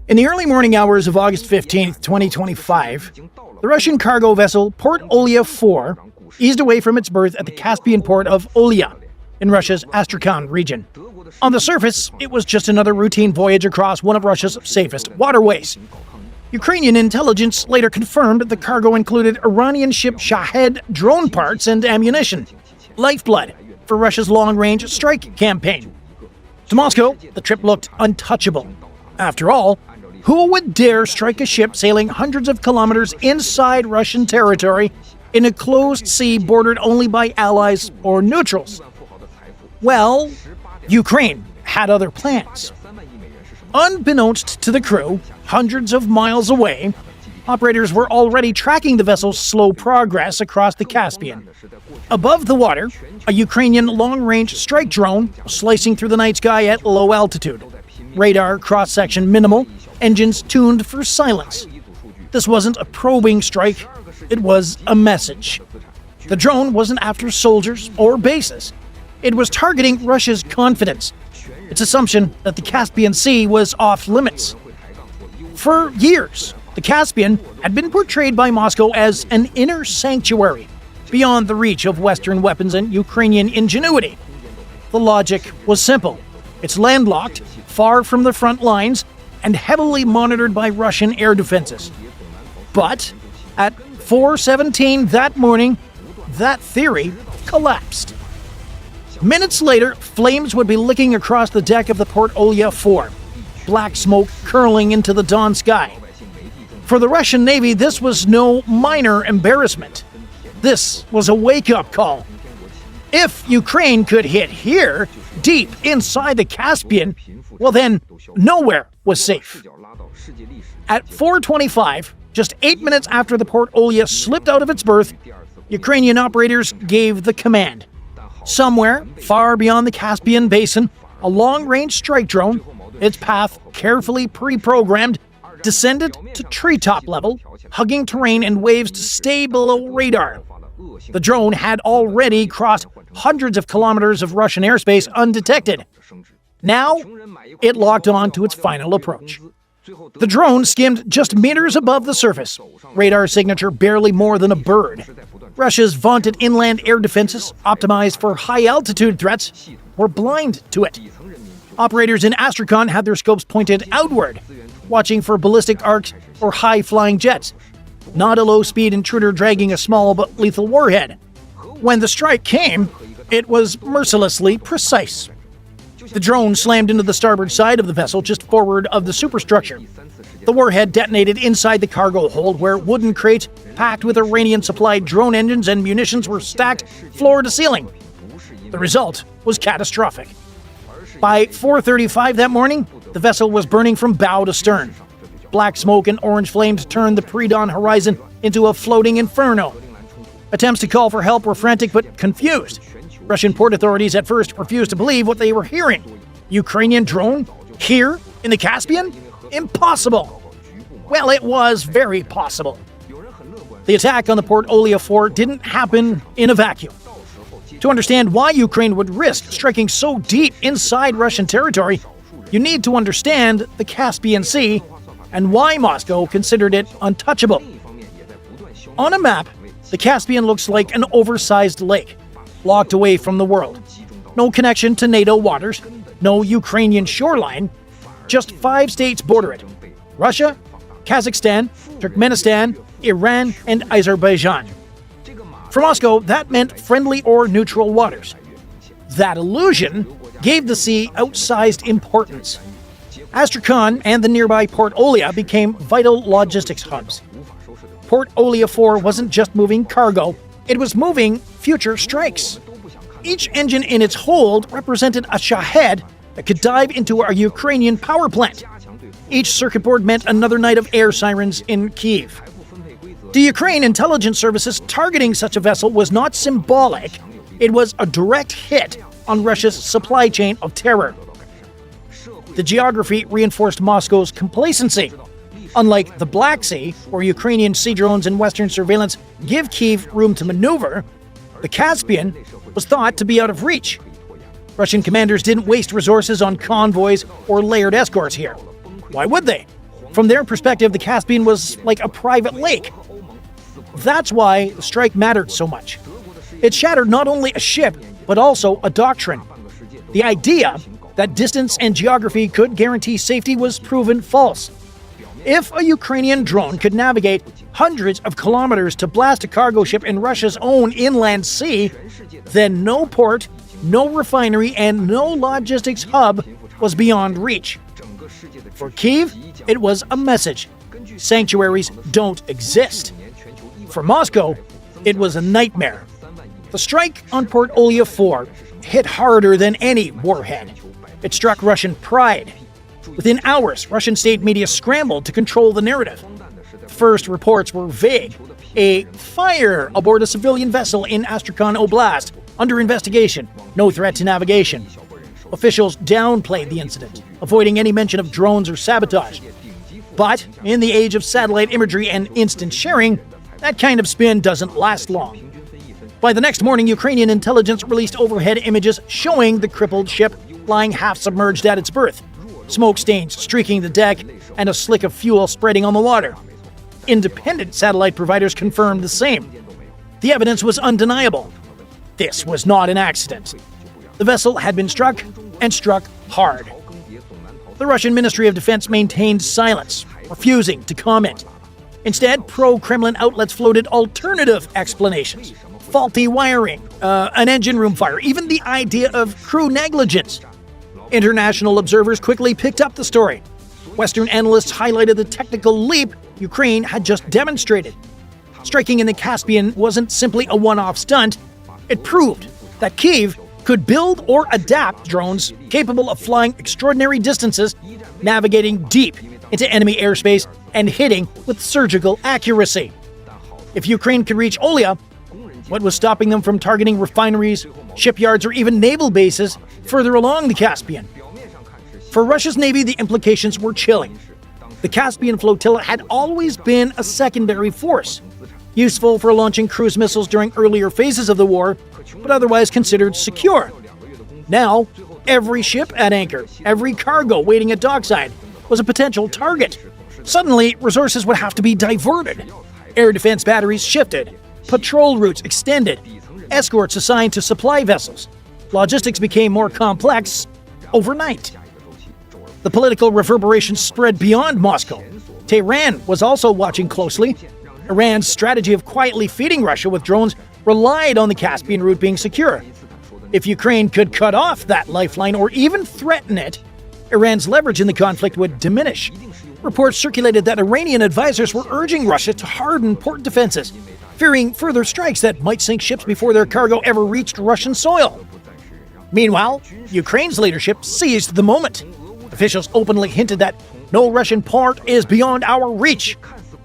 In the early morning hours of August 15, 2025, the Russian cargo vessel Port Olya-4 eased away from its berth at the Caspian port of Olya in Russia's Astrakhan region. On the surface, it was just another routine voyage across one of Russia's safest waterways. Ukrainian intelligence later confirmed the cargo included Iranian ship Shahed drone parts and ammunition, lifeblood for Russia's long-range strike campaign. To Moscow, the trip looked untouchable. After all, who would dare strike a ship sailing hundreds of kilometers inside Russian territory in a closed sea bordered only by allies or neutrals? Well, Ukraine had other plans. Unbeknownst to the crew, hundreds of miles away, operators were already tracking the vessel's slow progress across the Caspian. Above the water, a Ukrainian long-range strike drone slicing through the night sky at low altitude. Radar cross-section minimal, engines tuned for silence. This wasn't a probing strike, it was a message. The drone wasn't after soldiers or bases. It was targeting Russia's confidence, its assumption that the Caspian Sea was off limits. For years, the Caspian had been portrayed by Moscow as an inner sanctuary, beyond the reach of Western weapons and Ukrainian ingenuity. The logic was simple. It's landlocked, far from the front lines, and heavily monitored by Russian air defenses. But at 4:17 that morning, that theory collapsed. Minutes later, flames would be licking across the deck of the Port Olya-4, black smoke curling into the dawn sky. For the Russian Navy, this was no minor embarrassment. This was a wake-up call. If Ukraine could hit here, deep inside the Caspian, well then, nowhere was safe. At 4:25, just 8 minutes after the Port Olya slipped out of its berth, Ukrainian operators gave the command. Somewhere, far beyond the Caspian basin, a long-range strike drone, its path carefully pre-programmed, descended to treetop level, hugging terrain in waves to stay below radar. The drone had already crossed hundreds of kilometers of Russian airspace undetected. Now, it locked on to its final approach. The drone skimmed just meters above the surface, radar signature barely more than a bird. Russia's vaunted inland air defenses, optimized for high-altitude threats, were blind to it. Operators in Astrakhan had their scopes pointed outward, watching for ballistic arcs or high-flying jets, not a low-speed intruder dragging a small but lethal warhead. When the strike came, it was mercilessly precise. The drone slammed into the starboard side of the vessel just forward of the superstructure. The warhead detonated inside the cargo hold, where wooden crates packed with Iranian-supplied drone engines and munitions were stacked floor to ceiling. The result was catastrophic. By 4:35 that morning, the vessel was burning from bow to stern. Black smoke and orange flames turned the pre-dawn horizon into a floating inferno. Attempts to call for help were frantic but confused. Russian port authorities at first refused to believe what they were hearing. Ukrainian drone? Here? In the Caspian? Impossible! Well, it was very possible. The attack on the Port Olya-4 didn't happen in a vacuum. To understand why Ukraine would risk striking so deep inside Russian territory, you need to understand the Caspian Sea and why Moscow considered it untouchable. On a map, the Caspian looks like an oversized lake, locked away from the world. No connection to NATO waters, no Ukrainian shoreline, just 5 states border it: Russia, Kazakhstan, Turkmenistan, Iran, and Azerbaijan. For Moscow, that meant friendly or neutral waters. That illusion gave the sea outsized importance. Astrakhan and the nearby Port Olya became vital logistics hubs. Port Olya-4 wasn't just moving cargo, it was moving future strikes. Each engine in its hold represented a Shahed that could dive into a Ukrainian power plant. Each circuit board meant another night of air sirens in Kyiv. The Ukraine intelligence services targeting such a vessel was not symbolic, it was a direct hit on Russia's supply chain of terror. The geography reinforced Moscow's complacency. Unlike the Black Sea, where Ukrainian sea drones and Western surveillance give Kyiv room to maneuver, the Caspian was thought to be out of reach. Russian commanders didn't waste resources on convoys or layered escorts here. Why would they? From their perspective, the Caspian was like a private lake. That's why the strike mattered so much. It shattered not only a ship, but also a doctrine. The idea that distance and geography could guarantee safety was proven false. If a Ukrainian drone could navigate hundreds of kilometers to blast a cargo ship in Russia's own inland sea, then no port, no refinery, and no logistics hub was beyond reach. For Kyiv, it was a message. Sanctuaries don't exist. For Moscow, it was a nightmare. The strike on Port Olya-4 hit harder than any warhead. It struck Russian pride. Within hours, Russian state media scrambled to control the narrative. First reports were vague. A fire aboard a civilian vessel in Astrakhan Oblast, under investigation, no threat to navigation. Officials downplayed the incident, avoiding any mention of drones or sabotage. But in the age of satellite imagery and instant sharing, that kind of spin doesn't last long. By the next morning, Ukrainian intelligence released overhead images showing the crippled ship lying half-submerged at its berth, smoke stains streaking the deck, and a slick of fuel spreading on the water. Independent satellite providers confirmed the same. The evidence was undeniable. This was not an accident. The vessel had been struck, and struck hard. The Russian Ministry of Defense maintained silence, refusing to comment. Instead, pro-Kremlin outlets floated alternative explanations. Faulty wiring, an engine room fire, even the idea of crew negligence. International observers quickly picked up the story. Western analysts highlighted the technical leap Ukraine had just demonstrated. Striking in the Caspian wasn't simply a one-off stunt. It proved that Kyiv could build or adapt drones capable of flying extraordinary distances, navigating deep into enemy airspace, and hitting with surgical accuracy. If Ukraine could reach Olya, what was stopping them from targeting refineries, shipyards, or even naval bases further along the Caspian? For Russia's navy, the implications were chilling. The Caspian Flotilla had always been a secondary force, useful for launching cruise missiles during earlier phases of the war, but otherwise considered secure. Now, every ship at anchor, every cargo waiting at dockside, was a potential target. Suddenly, resources would have to be diverted. Air defense batteries shifted, patrol routes extended, escorts assigned to supply vessels. Logistics became more complex overnight. The political reverberations spread beyond Moscow. Tehran was also watching closely. Iran's strategy of quietly feeding Russia with drones relied on the Caspian route being secure. If Ukraine could cut off that lifeline or even threaten it, Iran's leverage in the conflict would diminish. Reports circulated that Iranian advisors were urging Russia to harden port defenses, fearing further strikes that might sink ships before their cargo ever reached Russian soil. Meanwhile, Ukraine's leadership seized the moment. Officials openly hinted that no Russian port is beyond our reach.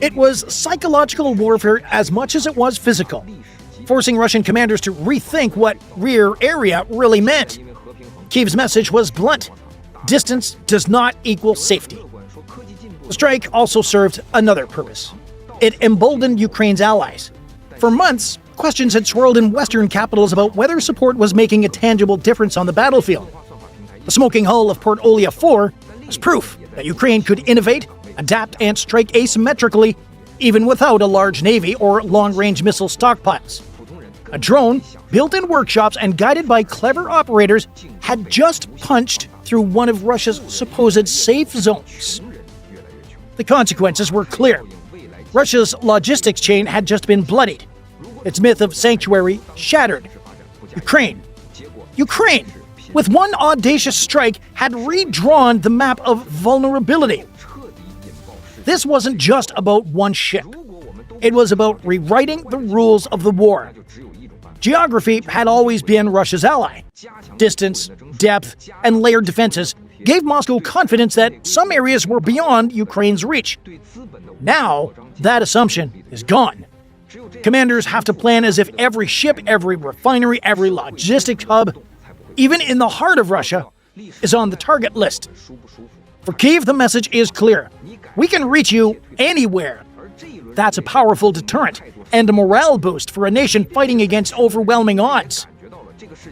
It was psychological warfare as much as it was physical, forcing Russian commanders to rethink what rear area really meant. Kyiv's message was blunt: distance does not equal safety. The strike also served another purpose. It emboldened Ukraine's allies. For months, questions had swirled in Western capitals about whether support was making a tangible difference on the battlefield. The smoking hull of Port Olya-4 was proof that Ukraine could innovate, adapt, and strike asymmetrically, even without a large navy or long-range missile stockpiles. A drone, built in workshops and guided by clever operators, had just punched through one of Russia's supposed safe zones. The consequences were clear. Russia's logistics chain had just been bloodied. Its myth of sanctuary shattered. Ukraine, with one audacious strike, had redrawn the map of vulnerability. This wasn't just about one ship. It was about rewriting the rules of the war. Geography had always been Russia's ally. Distance, depth, and layered defenses gave Moscow confidence that some areas were beyond Ukraine's reach. Now, that assumption is gone. Commanders have to plan as if every ship, every refinery, every logistics hub, even in the heart of Russia, is on the target list. For Kyiv, the message is clear. We can reach you anywhere. That's a powerful deterrent and a morale boost for a nation fighting against overwhelming odds.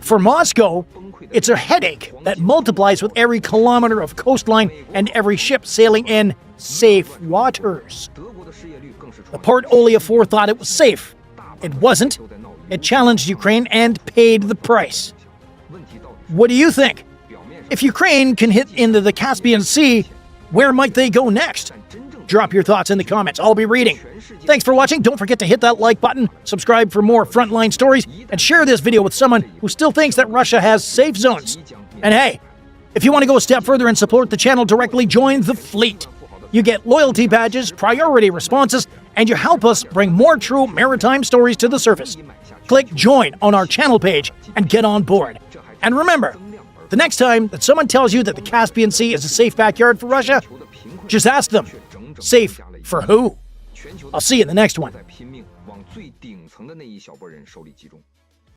For Moscow, it's a headache that multiplies with every kilometer of coastline and every ship sailing in safe waters. The Port Olya-4 thought it was safe. It wasn't. It challenged Ukraine and paid the price. What do you think? If Ukraine can hit into the Caspian Sea, where might they go next? Drop your thoughts in the comments. I'll be reading. Thanks for watching. Don't forget to hit that like button, subscribe for more Frontline stories, and share this video with someone who still thinks that Russia has safe zones. And hey, if you want to go a step further and support the channel directly, join the fleet. You get loyalty badges, priority responses, and you help us bring more true maritime stories to the surface. Click join on our channel page and get on board. And remember, the next time that someone tells you that the Caspian Sea is a safe backyard for Russia, just ask them, safe for who? I'll see you in the next one.